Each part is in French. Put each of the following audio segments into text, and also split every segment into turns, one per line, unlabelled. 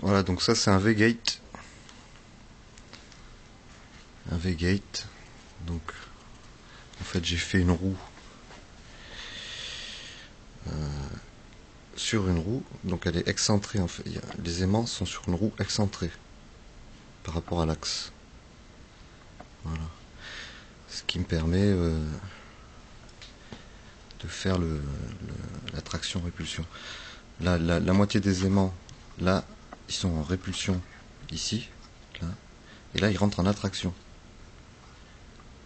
Voilà, donc ça c'est un V-gate. Un V-gate. Donc en fait j'ai fait une roue sur une roue, donc elle est excentrée en fait. Les aimants sont sur une roue excentrée par rapport à l'axe. Voilà. Ce qui me permet de faire la traction-répulsion. Là, la moitié des aimants, là, ils sont en répulsion ici, là, et là ils rentrent en attraction.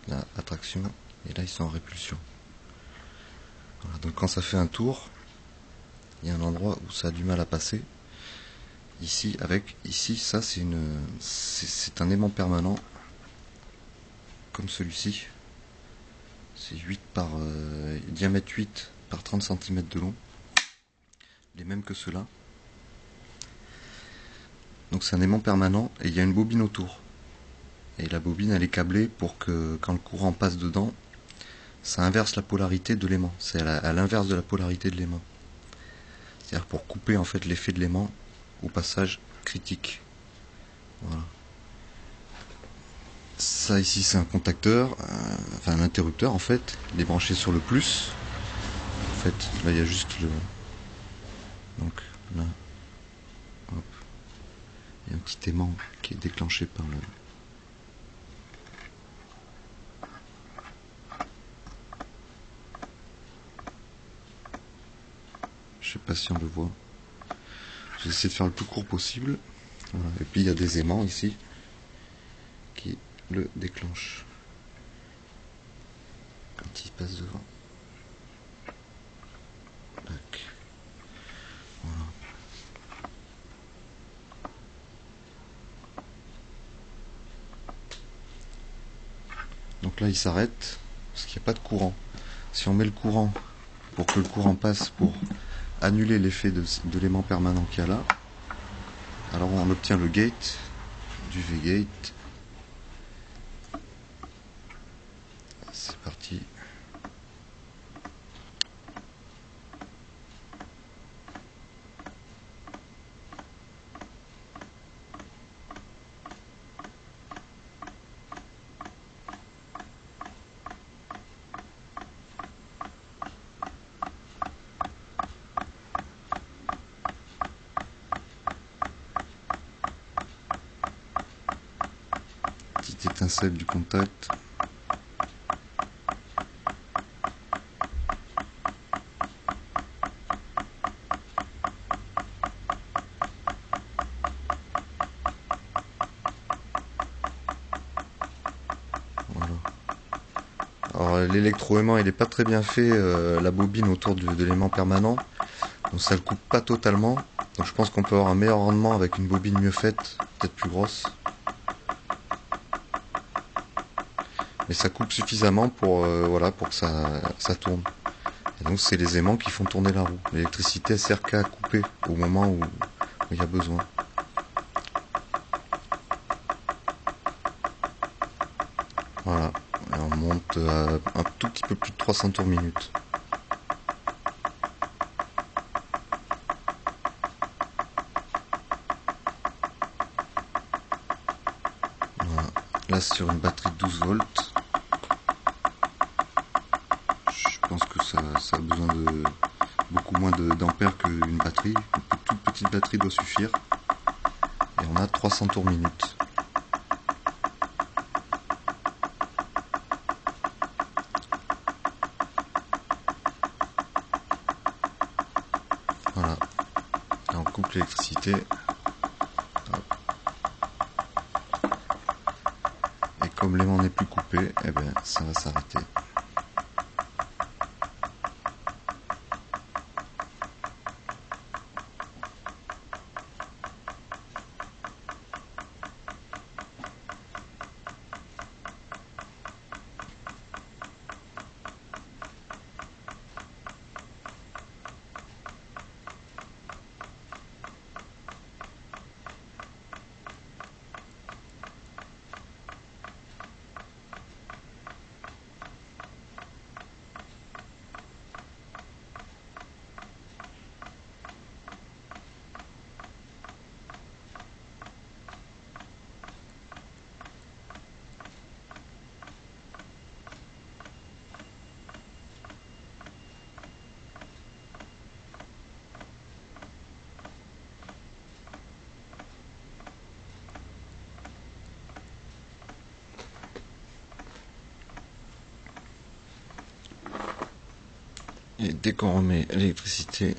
Là, attraction, et là ils sont en répulsion. Voilà, donc quand ça fait un tour, il y a un endroit où ça a du mal à passer. Ici, ça c'est un aimant permanent, comme celui-ci. C'est 8 par diamètre 8 par 30 cm de long, les mêmes que ceux-là. Donc c'est un aimant permanent et il y a une bobine autour. Et la bobine elle est câblée pour que quand le courant passe dedans, ça inverse la polarité de l'aimant. C'est à l'inverse de la polarité de l'aimant. C'est-à-dire pour couper en fait l'effet de l'aimant au passage critique. Voilà. Ça ici c'est un contacteur, enfin un interrupteur en fait. Il est branché sur le plus. En fait là il y a juste le... Donc là, hop, il y a un petit aimant qui est déclenché par le... Je sais pas si on le voit. J'ai essayé de faire le plus court possible. Voilà. Et puis il y a des aimants ici qui le déclenchent quand il passe devant. Tac. Voilà. Donc là il s'arrête parce qu'il n'y a pas de courant. Si on met le courant pour que le courant passe pour annuler l'effet de l'aimant permanent qu'il y a là, alors on obtient le gate du V-gate. C'est parti. Petite étincelle du contact. Voilà. Alors l'électroaimant il est pas très bien fait, la bobine autour de l'aimant permanent, donc ça le coupe pas totalement. Donc je pense qu'on peut avoir un meilleur rendement avec une bobine mieux faite, peut-être plus grosse. Mais ça coupe suffisamment pour, voilà, pour que ça tourne. Et donc c'est les aimants qui font tourner la roue. L'électricité elle sert qu'à couper au moment où il y a besoin. Voilà. Et on monte à un tout petit peu plus de 300 tours minute. Voilà. Là sur une batterie de 12 volts. Je pense que ça a besoin de beaucoup moins d'ampères qu'une batterie. Une toute petite batterie doit suffire. Et on a 300 tours minute. Voilà. Là on coupe l'électricité. Et comme l'aimant n'est plus coupé, eh ben, ça va s'arrêter. Et dès qu'on remet l'électricité,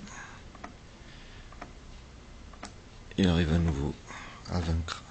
il arrive à nouveau à vaincre.